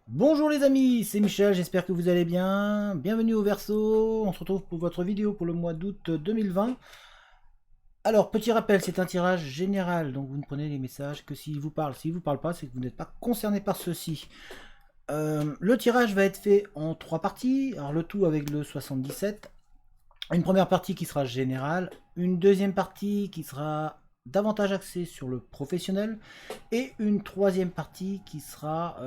Bonjour les amis, c'est Michel, j'espère que vous allez bien. Bienvenue au Verseau, on se retrouve pour votre vidéo pour le mois d'août 2020. Alors, petit rappel, c'est un tirage général, donc vous ne prenez les messages que s'ils vous parlent. S'ils ne vous parlent pas, c'est que vous n'êtes pas concerné par ceci. Le tirage va être fait en 3 parties, alors le tout avec le 77. Une première partie qui sera générale, une deuxième partie qui sera davantage axée sur le professionnel, et une troisième partie qui sera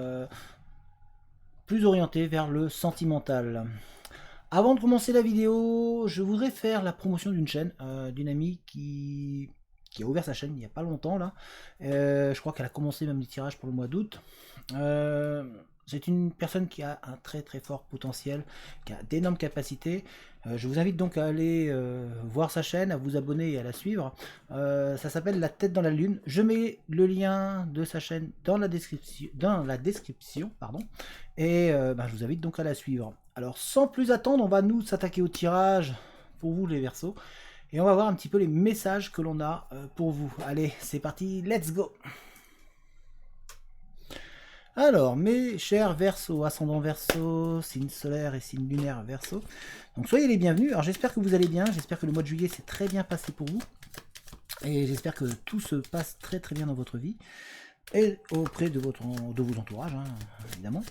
plus orientée vers le sentimental. Avant de commencer la vidéo, je voudrais faire la promotion d'une chaîne, d'une amie qui a ouvert sa chaîne il n'y a pas longtemps là. Je crois qu'elle a commencé même les tirages pour le mois d'août. Euh, c'est une personne qui a un très très fort potentiel, qui a d'énormes capacités. Je vous invite donc à aller voir sa chaîne, à vous abonner et à la suivre. Ça s'appelle La Tête dans la Lune. Je mets le lien de sa chaîne dans la description pardon. Et je vous invite donc à la suivre. Alors sans plus attendre, on va nous s'attaquer au tirage pour vous les Verseaux. Et on va voir un petit peu les messages que l'on a pour vous. Allez, c'est parti, let's go. Alors, mes chers Verseaux, ascendant Verseau, signe solaire et signe lunaire Verseau. Donc soyez les bienvenus. Alors j'espère que vous allez bien, j'espère que le mois de juillet s'est très bien passé pour vous. Et j'espère que tout se passe très très bien dans votre vie. Et auprès de vos entourages, hein, évidemment.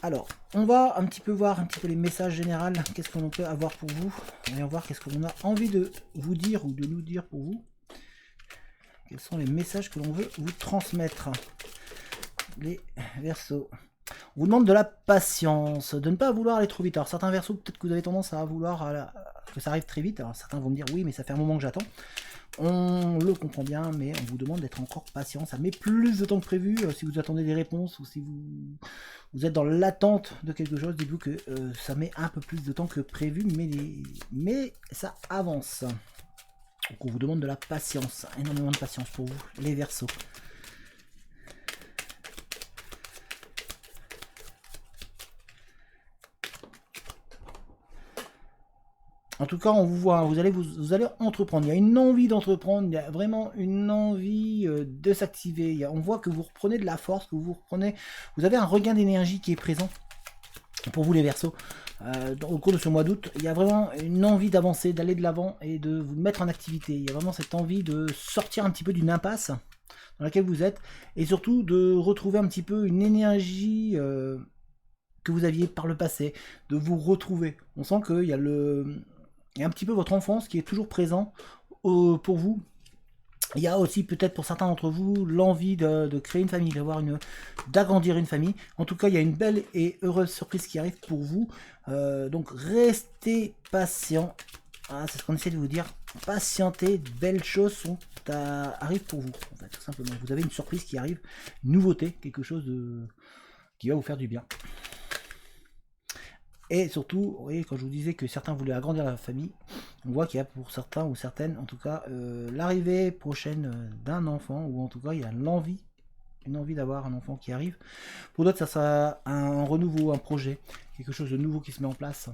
Alors, on va un petit peu voir un petit peu les messages généraux, qu'est-ce qu'on peut avoir pour vous. On va voir qu'est-ce qu'on a envie de vous dire ou de nous dire pour vous. Quels sont les messages que l'on veut vous transmettre. Les Verseaux. On vous demande de la patience, de ne pas vouloir aller trop vite. Alors certains Verseaux, peut-être que vous avez tendance à vouloir que ça arrive très vite. Alors certains vont me dire oui, mais ça fait un moment que j'attends. On le comprend bien, mais on vous demande d'être encore patient. Ça met plus de temps que prévu. Si vous attendez des réponses ou si vous êtes dans l'attente de quelque chose, dites-vous que ça met un peu plus de temps que prévu, mais ça avance. Donc on vous demande de la patience, énormément de patience pour vous, les Verseaux. En tout cas, on vous voit, vous allez entreprendre. Il y a une envie d'entreprendre, il y a vraiment une envie de s'activer. On voit que vous reprenez de la force, que vous avez un regain d'énergie qui est présent pour vous les Verseaux. Au cours de ce mois d'août, il y a vraiment une envie d'avancer, d'aller de l'avant et de vous mettre en activité. Il y a vraiment cette envie de sortir un petit peu d'une impasse dans laquelle vous êtes et surtout de retrouver un petit peu une énergie que vous aviez par le passé, de vous retrouver. On sent qu'il y a il y a un petit peu votre enfance qui est toujours présent pour vous. Il y a aussi peut-être pour certains d'entre vous l'envie de créer une famille, d'agrandir une famille. En tout cas, il y a une belle et heureuse surprise qui arrive pour vous. Donc restez patient. Ah, c'est ce qu'on essaie de vous dire. Patientez, de belles choses arrivent pour vous. En fait, tout simplement, vous avez une surprise qui arrive, une nouveauté, quelque chose qui va vous faire du bien. Et surtout, vous voyez, quand je vous disais que certains voulaient agrandir la famille, on voit qu'il y a pour certains ou certaines, en tout cas, l'arrivée prochaine d'un enfant, ou en tout cas, il y a une envie d'avoir un enfant qui arrive. Pour d'autres, ça sera un renouveau, un projet, quelque chose de nouveau qui se met en place.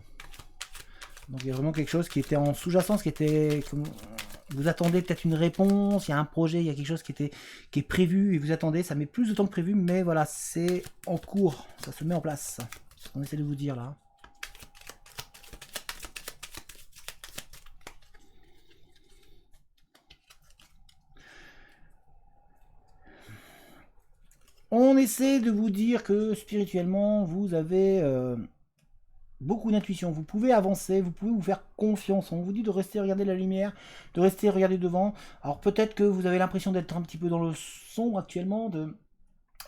Donc il y a vraiment quelque chose qui était en sous-jacence, vous attendez peut-être une réponse, il y a un projet, il y a quelque chose qui est prévu et vous attendez, ça met plus de temps que prévu, mais voilà, c'est en cours, ça se met en place. C'est ce qu'on essaie de vous dire là. On essaie de vous dire que spirituellement, vous avez beaucoup d'intuition. Vous pouvez avancer, vous pouvez vous faire confiance. On vous dit de rester regarder la lumière, de rester regarder devant. Alors peut-être que vous avez l'impression d'être un petit peu dans le sombre actuellement,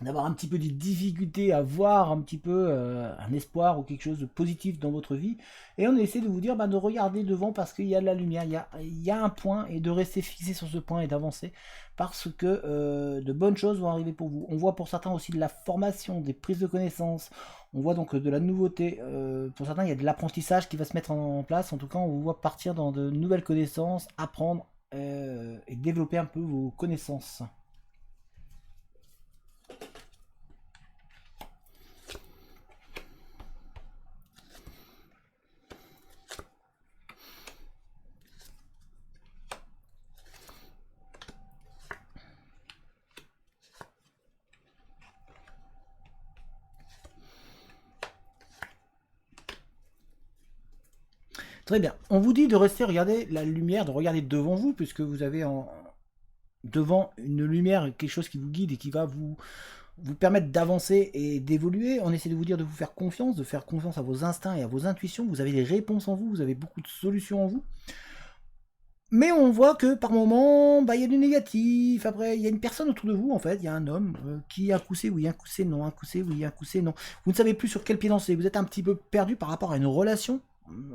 d'avoir un petit peu des difficultés à voir un petit peu un espoir ou quelque chose de positif dans votre vie. Et on essaie de vous dire de regarder devant parce qu'il y a de la lumière, il y a un point et de rester fixé sur ce point et d'avancer parce que de bonnes choses vont arriver pour vous. On voit pour certains aussi de la formation, des prises de connaissances, on voit donc de la nouveauté. Pour certains, il y a de l'apprentissage qui va se mettre en place. En tout cas, on vous voit partir dans de nouvelles connaissances, apprendre et développer un peu vos connaissances. Très bien. On vous dit de rester, regarder la lumière, de regarder devant vous, puisque vous avez devant une lumière, quelque chose qui vous guide et qui va vous permettre d'avancer et d'évoluer. On essaie de vous dire de vous faire confiance, de faire confiance à vos instincts et à vos intuitions. Vous avez des réponses en vous, vous avez beaucoup de solutions en vous. Mais on voit que par moment, bah, y a du négatif. Après, il y a une personne autour de vous, en fait, il y a un homme qui un coup c'est oui, un coup c'est non, un coup c'est oui, un coup c'est non. Vous ne savez plus sur quel pied danser. Vous êtes un petit peu perdu par rapport à une relation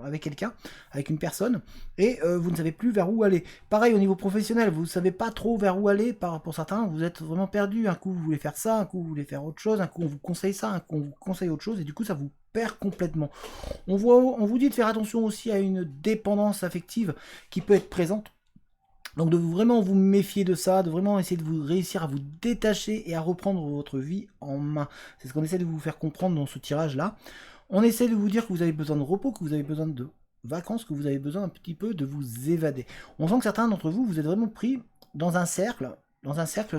avec quelqu'un, avec une personne, et vous ne savez plus vers où aller. Pareil au niveau professionnel, vous ne savez pas trop vers où aller, pour certains, vous êtes vraiment perdu. Un coup vous voulez faire ça, un coup vous voulez faire autre chose, un coup on vous conseille ça, un coup on vous conseille autre chose, et du coup ça vous perd complètement. On vous dit de faire attention aussi à une dépendance affective qui peut être présente. Donc de vraiment vous méfier de ça, de vraiment essayer de vous réussir à vous détacher et à reprendre votre vie en main. C'est ce qu'on essaie de vous faire comprendre dans ce tirage-là. On essaie de vous dire que vous avez besoin de repos, que vous avez besoin de vacances, que vous avez besoin un petit peu de vous évader. On sent que certains d'entre vous, vous êtes vraiment pris dans un cercle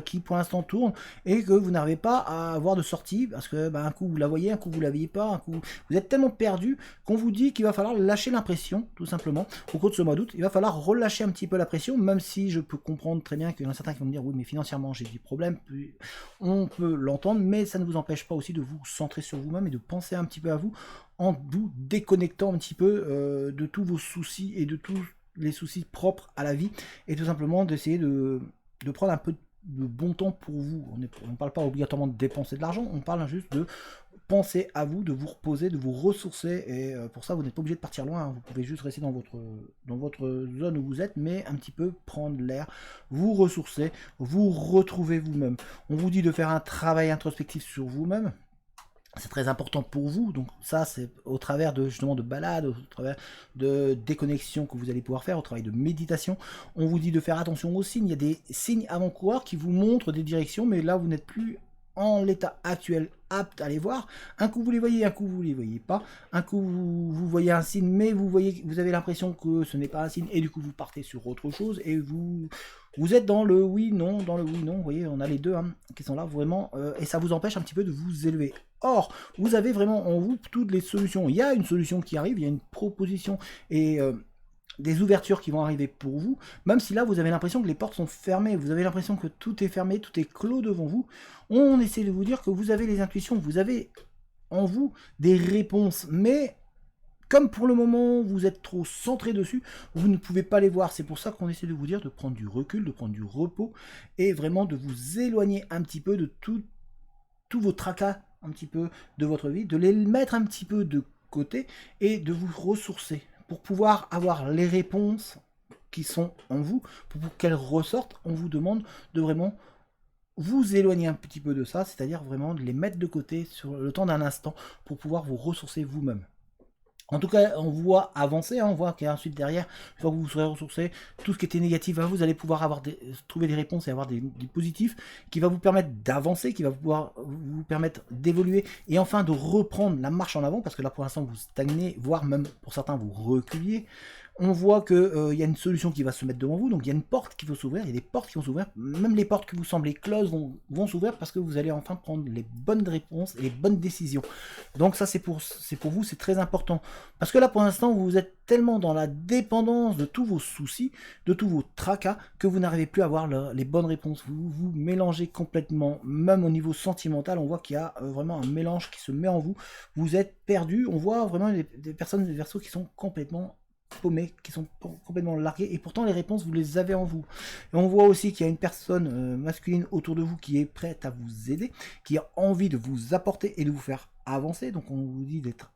qui pour l'instant tourne et que vous n'arrivez pas à avoir de sortie parce que un coup vous la voyez, un coup vous la voyez pas, un coup vous êtes tellement perdu qu'on vous dit qu'il va falloir lâcher l'impression, tout simplement. Au cours de ce mois d'août, il va falloir relâcher un petit peu la pression, même si je peux comprendre très bien qu'il y en a certains qui vont me dire oui mais financièrement j'ai des problèmes, on peut l'entendre, mais ça ne vous empêche pas aussi de vous centrer sur vous-même et de penser un petit peu à vous en vous déconnectant un petit peu de tous vos soucis et de tous les soucis propres à la vie et tout simplement d'essayer de prendre un peu de bon temps pour vous. On ne parle pas obligatoirement de dépenser de l'argent, on parle juste de penser à vous, de vous reposer, de vous ressourcer, et pour ça vous n'êtes pas obligé de partir loin, hein. Vous pouvez juste rester dans votre zone où vous êtes, mais un petit peu prendre l'air, vous ressourcer, vous retrouver vous-même. On vous dit de faire un travail introspectif sur vous-même. C'est très important pour vous, donc ça c'est au travers de justement de balades, au travers de déconnexion que vous allez pouvoir faire, au travail de méditation. On vous dit de faire attention aux signes, il y a des signes avant-coureurs qui vous montrent des directions, mais là vous n'êtes plus en l'état actuel apte à les voir. Un coup vous les voyez, un coup vous les voyez pas. Un coup vous voyez un signe, mais vous avez l'impression que ce n'est pas un signe, et du coup vous partez sur autre chose, et vous êtes dans le oui, non, vous voyez, on a les deux qui sont là vraiment, et ça vous empêche un petit peu de vous élever. Or, vous avez vraiment en vous toutes les solutions. Il y a une solution qui arrive, il y a une proposition et des ouvertures qui vont arriver pour vous, même si là vous avez l'impression que les portes sont fermées, vous avez l'impression que tout est fermé, tout est clos devant vous. On essaie de vous dire que vous avez les intuitions, vous avez en vous des réponses, mais comme pour le moment vous êtes trop centré dessus, vous ne pouvez pas les voir. C'est pour ça qu'on essaie de vous dire de prendre du recul, de prendre du repos et vraiment de vous éloigner un petit peu de tous vos tracas un petit peu de votre vie, de les mettre un petit peu de côté et de vous ressourcer pour pouvoir avoir les réponses qui sont en vous, pour qu'elles ressortent. On vous demande de vraiment vous éloigner un petit peu de ça, c'est-à-dire vraiment de les mettre de côté sur le temps d'un instant pour pouvoir vous ressourcer vous-même. En tout cas, on voit avancer, on voit qu'il y a ensuite derrière, une fois que vous serez ressourcé, tout ce qui était négatif, vous allez pouvoir trouver des réponses et avoir des positifs qui va vous permettre d'avancer, qui va vous permettre d'évoluer et enfin de reprendre la marche en avant, parce que là pour l'instant vous stagnez, voire même pour certains vous reculiez. On voit qu'il y a une solution qui va se mettre devant vous, donc il y a une porte qui va s'ouvrir, il y a des portes qui vont s'ouvrir, même les portes qui vous semblent closes vont s'ouvrir parce que vous allez enfin prendre les bonnes réponses et les bonnes décisions. Donc ça c'est pour vous, c'est très important. Parce que là pour l'instant vous êtes tellement dans la dépendance de tous vos soucis, de tous vos tracas, que vous n'arrivez plus à avoir les bonnes réponses. Vous vous mélangez complètement, même au niveau sentimental, on voit qu'il y a vraiment un mélange qui se met en vous. Vous êtes perdu, on voit vraiment des personnes des Verseaux qui sont complètement paumés, qui sont complètement largués, et pourtant les réponses vous les avez en vous. Et on voit aussi qu'il y a une personne masculine autour de vous qui est prête à vous aider, qui a envie de vous apporter et de vous faire avancer. Donc on vous dit d'être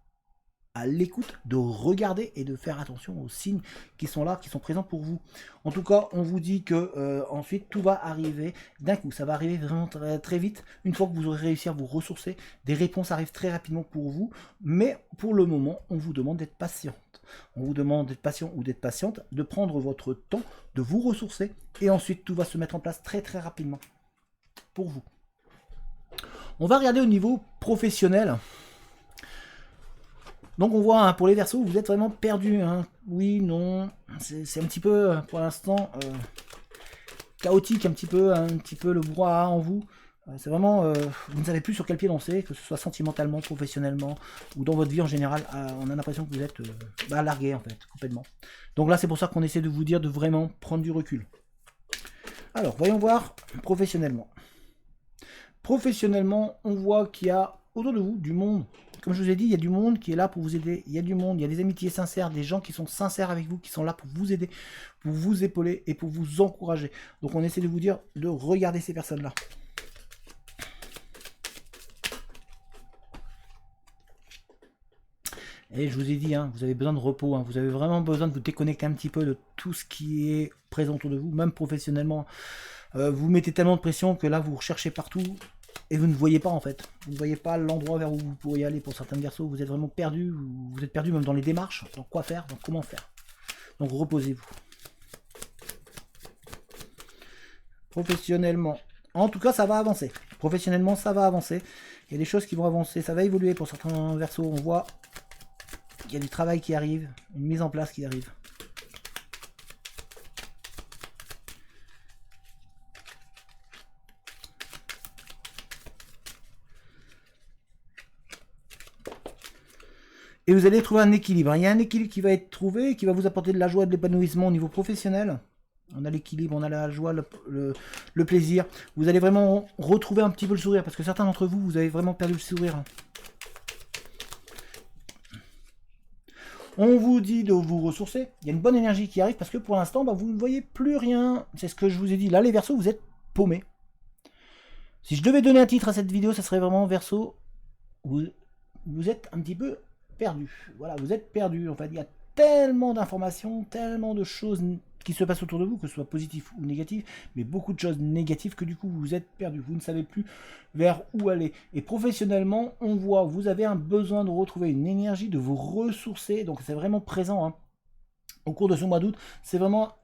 à l'écoute, de regarder et de faire attention aux signes qui sont là, qui sont présents pour vous. En tout cas, on vous dit que ensuite tout va arriver d'un coup, ça va arriver vraiment très, très vite. Une fois que vous aurez réussi à vous ressourcer, des réponses arrivent très rapidement pour vous, mais pour le moment, on vous demande d'être patiente. On vous demande d'être patient ou d'être patiente, de prendre votre temps, de vous ressourcer, et ensuite tout va se mettre en place très très rapidement pour vous. On va regarder au niveau professionnel. Donc on voit pour les Verseaux, vous êtes vraiment perdu. Oui, non, c'est un petit peu pour l'instant chaotique, un petit peu le brouhaha en vous. C'est vraiment, vous ne savez plus sur quel pied danser, que ce soit sentimentalement, professionnellement, ou dans votre vie en général. On a l'impression que vous êtes largué, en fait, complètement. Donc là, c'est pour ça qu'on essaie de vous dire de vraiment prendre du recul. Alors, voyons voir professionnellement. Professionnellement, on voit qu'il y a autour de vous du monde. Comme je vous ai dit, il y a du monde qui est là pour vous aider. Il y a du monde, il y a des amitiés sincères, des gens qui sont sincères avec vous, qui sont là pour vous aider, pour vous épauler et pour vous encourager. Donc on essaie de vous dire de regarder ces personnes-là. Et je vous ai dit, hein, vous avez besoin de repos, hein, vous avez vraiment besoin de vous déconnecter un petit peu de tout ce qui est présent autour de vous, même professionnellement. Vous mettez tellement de pression que là, vous recherchez partout et vous ne voyez pas en fait. Vous ne voyez pas l'endroit vers où vous pourriez aller pour certains versos. Vous êtes vraiment perdu, vous êtes perdu même dans les démarches, dans quoi faire, dans comment faire. Donc reposez-vous. Professionnellement, en tout cas, ça va avancer. Professionnellement, ça va avancer. Il y a des choses qui vont avancer, ça va évoluer pour certains versos. On voit qu'il y a du travail qui arrive, une mise en place qui arrive. Et vous allez trouver un équilibre. Il y a un équilibre qui va être trouvé, qui va vous apporter de la joie et de l'épanouissement au niveau professionnel. On a l'équilibre, on a la joie, le plaisir. Vous allez vraiment retrouver un petit peu le sourire, parce que certains d'entre vous, vous avez vraiment perdu le sourire. On vous dit de vous ressourcer. Il y a une bonne énergie qui arrive, parce que pour l'instant, vous ne voyez plus rien. C'est ce que je vous ai dit. Là, les Verseaux, vous êtes paumés. Si je devais donner un titre à cette vidéo, ça serait vraiment Verseau. Vous êtes un petit peu perdu. Voilà, vous êtes perdu. En fait, il y a tellement d'informations, tellement de choses qui se passent autour de vous, que ce soit positif ou négatif, mais beaucoup de choses négatives que du coup vous êtes perdu. Vous ne savez plus vers où aller. Et professionnellement, on voit, vous avez un besoin de retrouver une énergie, de vous ressourcer. Donc c'est vraiment présent. Hein. Au cours de ce mois d'août, c'est vraiment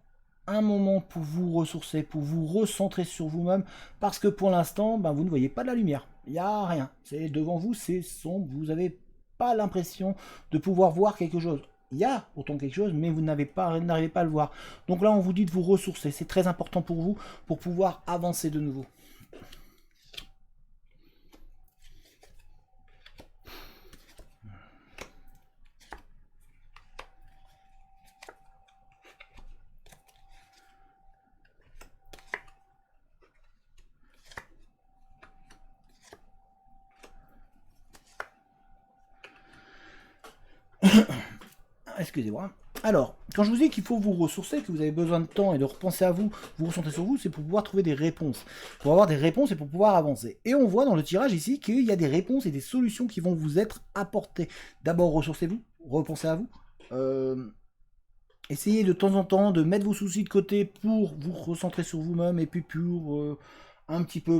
un moment pour vous ressourcer, pour vous recentrer sur vous-même, parce que pour l'instant, vous ne voyez pas de la lumière. Il n'y a rien. C'est devant vous, c'est sombre. Vous n'avez pas l'impression de pouvoir voir quelque chose. Il y a autant quelque chose, mais vous n'arrivez pas à le voir. Donc là, on vous dit de vous ressourcer. C'est très important pour vous, pour pouvoir avancer de nouveau. Excusez-moi. Alors, quand je vous dis qu'il faut vous ressourcer, que vous avez besoin de temps et de repenser à vous, vous recentrer sur vous, c'est pour pouvoir trouver des réponses. Pour avoir des réponses et pour pouvoir avancer. Et on voit dans le tirage ici qu'il y a des réponses et des solutions qui vont vous être apportées. D'abord, ressourcez-vous, repensez à vous. Essayez de temps en temps de mettre vos soucis de côté pour vous recentrer sur vous-même et puis pour un petit peu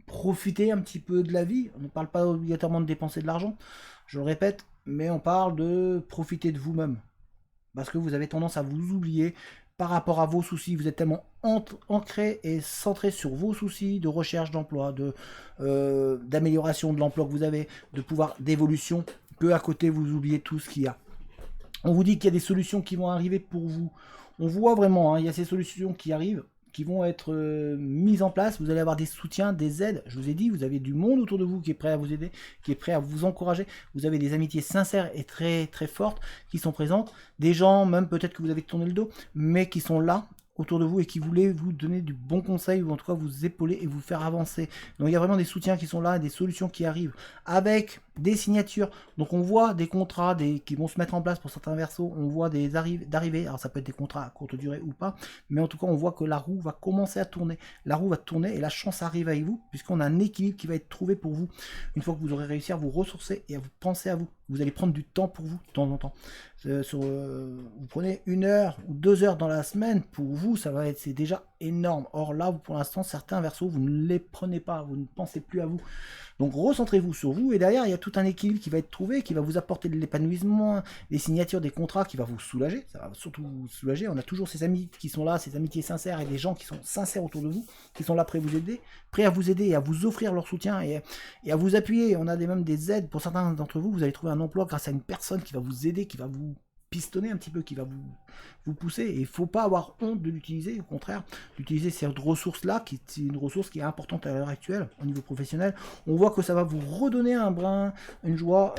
profiter un petit peu de la vie. On ne parle pas obligatoirement de dépenser de l'argent, je le répète, mais on parle de profiter de vous-même. Parce que vous avez tendance à vous oublier par rapport à vos soucis. Vous êtes tellement ancré et centré sur vos soucis de recherche d'emploi, d'amélioration de l'emploi que vous avez, de pouvoir d'évolution, que à côté vous oubliez tout ce qu'il y a. On vous dit qu'il y a des solutions qui vont arriver pour vous. On voit vraiment, il y a ces solutions qui arrivent, qui vont être mises en place. Vous allez avoir des soutiens, des aides. Je vous ai dit, vous avez du monde autour de vous qui est prêt à vous aider, qui est prêt à vous encourager. Vous avez des amitiés sincères et très très fortes qui sont présentes. Des gens, même peut-être que vous avez tourné le dos, mais qui sont là autour de vous et qui voulaient vous donner du bon conseil ou en tout cas vous épauler et vous faire avancer. Donc il y a vraiment des soutiens qui sont là, des solutions qui arrivent avec des signatures. Donc on voit des contrats qui vont se mettre en place pour certains versos, on voit des arrivées, alors ça peut être des contrats à courte durée ou pas, mais en tout cas on voit que la roue va commencer à tourner. La roue va tourner et la chance arrive avec vous puisqu'on a un équilibre qui va être trouvé pour vous. Une fois que vous aurez réussi à vous ressourcer et à vous penser à vous, vous allez prendre du temps pour vous de temps en temps. Vous prenez 1 heure ou 2 heures dans la semaine, pour vous, c'est déjà énorme. Or là, pour l'instant, certains versos, vous ne les prenez pas, vous ne pensez plus à vous. Donc recentrez-vous sur vous et derrière il y a tout un équilibre qui va être trouvé, qui va vous apporter de l'épanouissement, des signatures, des contrats qui va vous soulager, ça va surtout vous soulager. On a toujours ces amis qui sont là, ces amitiés sincères et des gens qui sont sincères autour de vous, qui sont là prêts à vous aider et à vous offrir leur soutien et à vous appuyer. On a même des aides pour certains d'entre vous, vous allez trouver un emploi grâce à une personne qui va vous aider, qui va vous pistonner un petit peu, qui va vous pousser. Et il ne faut pas avoir honte de l'utiliser, au contraire, d'utiliser cette ressource-là, qui est une ressource qui est importante à l'heure actuelle, au niveau professionnel. On voit que ça va vous redonner un brin, une joie,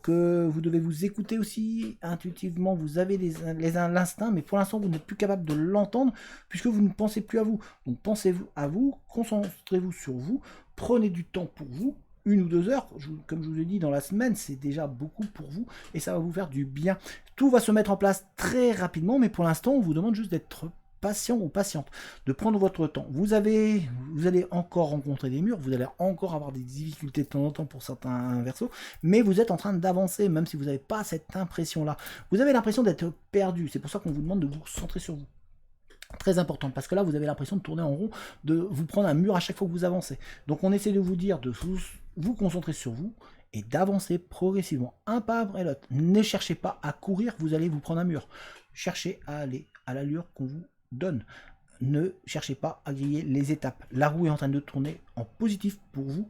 que vous devez vous écouter aussi, intuitivement, vous avez l'instinct, mais pour l'instant, vous n'êtes plus capable de l'entendre, puisque vous ne pensez plus à vous. Donc pensez-vous à vous, concentrez-vous sur vous, prenez du temps pour vous, 1 ou 2 heures, comme je vous ai dit, dans la semaine, c'est déjà beaucoup pour vous, et ça va vous faire du bien. Tout va se mettre en place très rapidement, mais pour l'instant, on vous demande juste d'être patient ou patiente, de prendre votre temps. Vous allez encore rencontrer des murs, vous allez encore avoir des difficultés de temps en temps pour certains versos, mais vous êtes en train d'avancer, même si vous n'avez pas cette impression-là. Vous avez l'impression d'être perdu, c'est pour ça qu'on vous demande de vous centrer sur vous. Très important, parce que là, vous avez l'impression de tourner en rond, de vous prendre un mur à chaque fois que vous avancez. Donc on essaie de vous dire de vous concentrer sur vous, et d'avancer progressivement, un pas après l'autre. Ne cherchez pas à courir, vous allez vous prendre un mur. Cherchez à aller à l'allure qu'on vous donne. Ne cherchez pas à griller les étapes. La roue est en train de tourner en positif pour vous.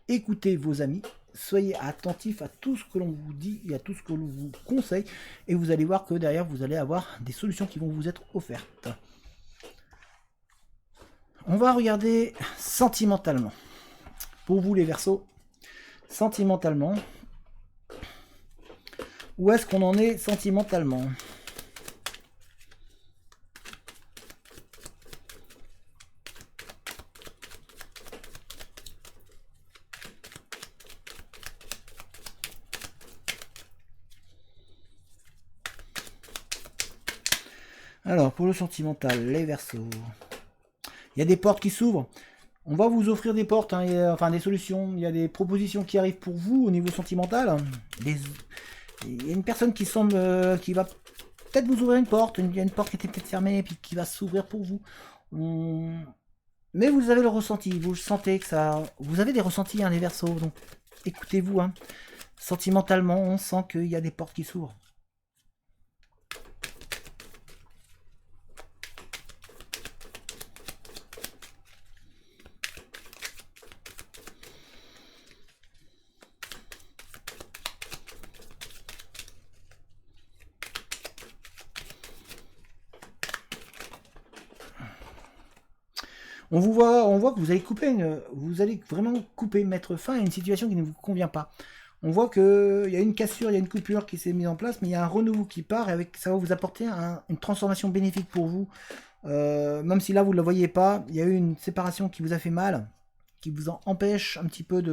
Écoutez vos amis, soyez attentifs à tout ce que l'on vous dit et à tout ce que l'on vous conseille, et vous allez voir que derrière, vous allez avoir des solutions qui vont vous être offertes. On va regarder sentimentalement. Pour vous les Verseaux, sentimentalement, où est-ce qu'on en est sentimentalement? Alors, pour le sentimental, les Verseaux, il y a des portes qui s'ouvrent. On va vous offrir des portes, hein, enfin des solutions. Il y a des propositions qui arrivent pour vous au niveau sentimental. Il y a une personne qui semble, qui va peut-être vous ouvrir une porte. Il y a une porte qui était peut-être fermée et puis qui va s'ouvrir pour vous. Mais vous avez le ressenti, vous sentez que ça... Vous avez des ressentis, hein, les Verseaux, donc écoutez-vous. Hein. Sentimentalement, on sent qu'il y a des portes qui s'ouvrent. On voit que vous allez vraiment couper, mettre fin à une situation qui ne vous convient pas. On voit qu'il y a une cassure, il y a une coupure qui s'est mise en place, mais il y a un renouveau qui part, et ça va vous apporter une transformation bénéfique pour vous. Même si là vous ne le voyez pas, il y a eu une séparation qui vous a fait mal, qui vous en empêche un petit peu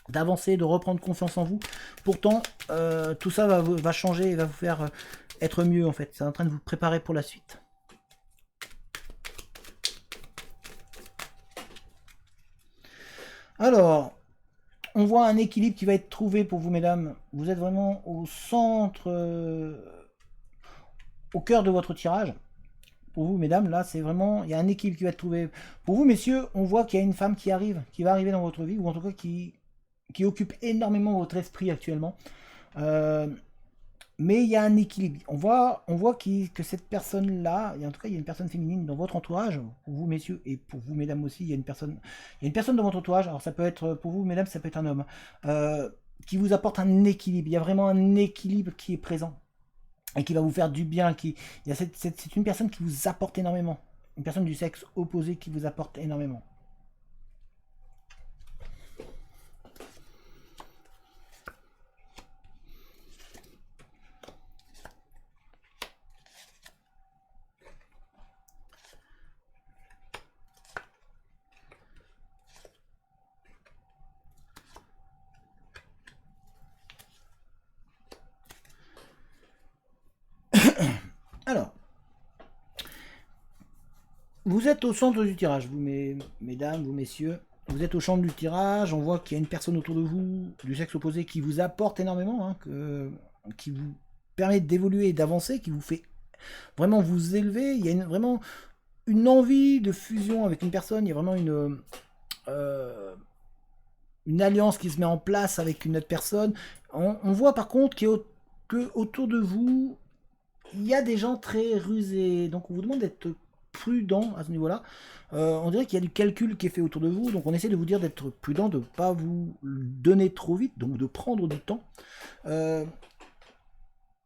d'avancer, de reprendre confiance en vous. Pourtant, tout ça va changer et va vous faire être mieux en fait. C'est en train de vous préparer pour la suite. Alors, on voit un équilibre qui va être trouvé pour vous, mesdames. Vous êtes vraiment au centre, au cœur de votre tirage. Pour vous, mesdames, là, c'est vraiment... Il y a un équilibre qui va être trouvé. Pour vous, messieurs, on voit qu'il y a une femme qui va arriver dans votre vie, ou en tout cas qui occupe énormément votre esprit actuellement. Mais il y a un équilibre. On voit que cette personne-là, en tout cas, il y a une personne féminine dans votre entourage, pour vous, messieurs, et pour vous, mesdames aussi, il y a une personne dans votre entourage, alors ça peut être, pour vous, mesdames, ça peut être un homme, qui vous apporte un équilibre. Il y a vraiment un équilibre qui est présent, et qui va vous faire du bien. C'est une personne qui vous apporte énormément. Une personne du sexe opposé qui vous apporte énormément. Alors, vous êtes au centre du tirage, vous, mesdames, vous, messieurs. Vous êtes au centre du tirage, on voit qu'il y a une personne autour de vous, du sexe opposé, qui vous apporte énormément, hein, qui vous permet d'évoluer et d'avancer, qui vous fait vraiment vous élever. Il y a vraiment une envie de fusion avec une personne, il y a vraiment une alliance qui se met en place avec une autre personne. On voit par contre que autour de vous, il y a des gens très rusés, donc on vous demande d'être prudent à ce niveau-là. On dirait qu'il y a du calcul qui est fait autour de vous, donc on essaie de vous dire d'être prudent, de ne pas vous donner trop vite, donc de prendre du temps.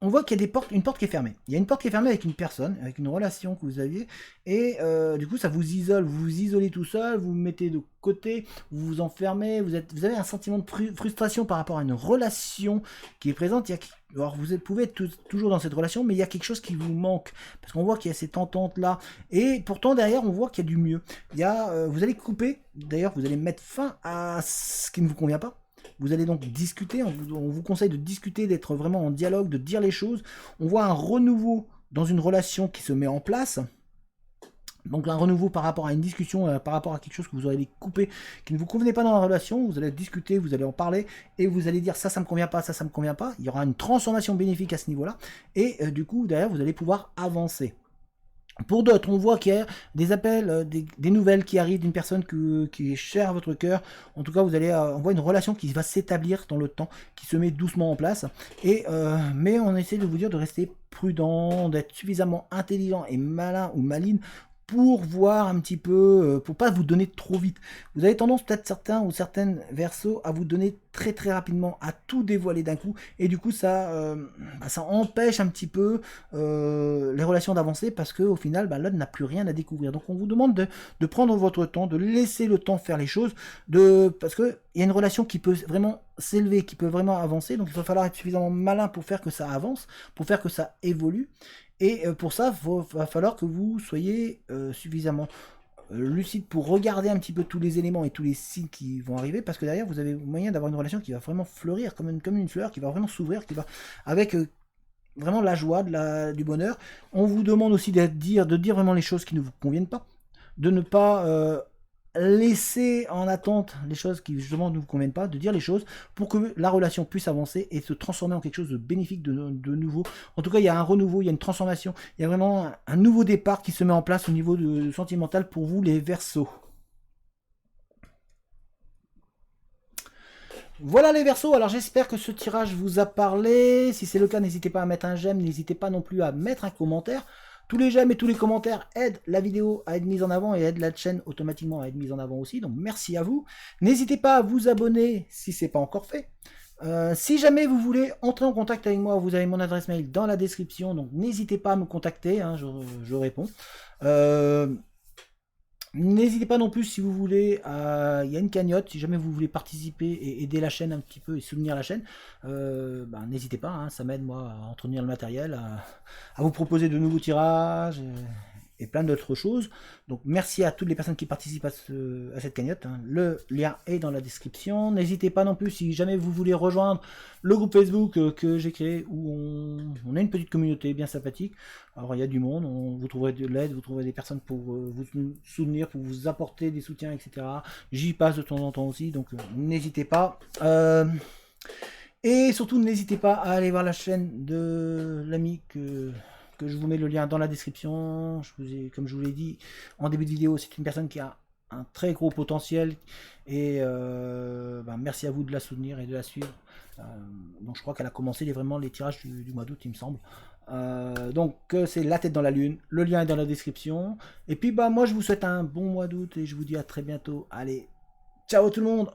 on voit qu'il y a une porte qui est fermée. Il y a une porte qui est fermée avec une personne, avec une relation que vous aviez, et du coup ça vous isole, vous vous isolez tout seul, vous vous mettez de côté, vous vous enfermez, vous avez un sentiment de frustration par rapport à une relation qui est présente. Alors pouvez être toujours dans cette relation, mais il y a quelque chose qui vous manque, parce qu'on voit qu'il y a cette entente-là, et pourtant derrière on voit qu'il y a du mieux. Vous allez couper, d'ailleurs vous allez mettre fin à ce qui ne vous convient pas. Vous allez donc discuter, on vous conseille de discuter, d'être vraiment en dialogue, de dire les choses. On voit un renouveau dans une relation qui se met en place. Donc un renouveau par rapport à une discussion, par rapport à quelque chose que vous aurez coupé, qui ne vous convenait pas dans la relation. Vous allez discuter, vous allez en parler, et vous allez dire ça me convient pas, ça me convient pas. Il y aura une transformation bénéfique à ce niveau-là, et du coup derrière vous allez pouvoir avancer. Pour d'autres, on voit qu'il y a des appels, des nouvelles qui arrivent d'une personne qui est chère à votre cœur. En tout cas, on voit une relation qui va s'établir dans le temps, qui se met doucement en place. Mais on essaie de vous dire de rester prudent, d'être suffisamment intelligent et malin ou maline pour voir un petit peu, pour pas vous donner trop vite. Vous avez tendance, peut-être certains ou certaines versos, à vous donner très très rapidement, à tout dévoiler d'un coup, et du coup ça empêche un petit peu les relations d'avancer, parce qu'au final l'autre n'a plus rien à découvrir. Donc on vous demande de prendre votre temps, de laisser le temps faire les choses, parce qu'il y a une relation qui peut vraiment s'élever, qui peut vraiment avancer, donc il va falloir être suffisamment malin pour faire que ça avance, pour faire que ça évolue. Et pour ça, va falloir que vous soyez suffisamment lucide pour regarder un petit peu tous les éléments et tous les signes qui vont arriver, parce que derrière, vous avez moyen d'avoir une relation qui va vraiment fleurir comme une fleur, qui va vraiment s'ouvrir, qui va avec vraiment la joie, du bonheur. On vous demande aussi de dire vraiment les choses qui ne vous conviennent pas, de ne pas laisser en attente les choses qui justement ne vous conviennent pas, de dire les choses pour que la relation puisse avancer et se transformer en quelque chose de bénéfique, de nouveau. En tout cas, il y a un renouveau, il y a une transformation, il y a vraiment un nouveau départ qui se met en place au niveau sentimental pour vous les Verseaux. Voilà les Verseaux, alors j'espère que ce tirage vous a parlé. Si c'est le cas, n'hésitez pas à mettre un j'aime, n'hésitez pas non plus à mettre un commentaire. Tous les j'aime et tous les commentaires aident la vidéo à être mise en avant et aident la chaîne automatiquement à être mise en avant aussi. Donc merci à vous. N'hésitez pas à vous abonner si ce n'est pas encore fait. Si jamais vous voulez entrer en contact avec moi, vous avez mon adresse mail dans la description. Donc n'hésitez pas à me contacter, hein, je réponds. N'hésitez pas non plus si vous voulez, il y a une cagnotte, si jamais vous voulez participer et aider la chaîne un petit peu et soutenir la chaîne, n'hésitez pas, hein, ça m'aide moi à entretenir le matériel, à vous proposer de nouveaux tirages et plein d'autres choses. Donc merci à toutes les personnes qui participent à cette cagnotte, hein. Le lien est dans la description. N'hésitez pas non plus si jamais vous voulez rejoindre le groupe Facebook que j'ai créé, où on a une petite communauté bien sympathique. Alors il y a du monde, vous trouverez de l'aide, vous trouverez des personnes pour vous soutenir, pour vous apporter des soutiens, etc. J'y passe de temps en temps aussi, donc n'hésitez pas. Et surtout n'hésitez pas à aller voir la chaîne de l'ami que je vous mets le lien dans la description. Comme je vous l'ai dit en début de vidéo, c'est une personne qui a un très gros potentiel, et merci à vous de la soutenir et de la suivre. Donc je crois qu'elle a commencé vraiment les tirages du mois d'août, il me semble. Donc c'est La Tête dans la Lune, le lien est dans la description. Et puis moi je vous souhaite un bon mois d'août et je vous dis à très bientôt. Allez, ciao tout le monde!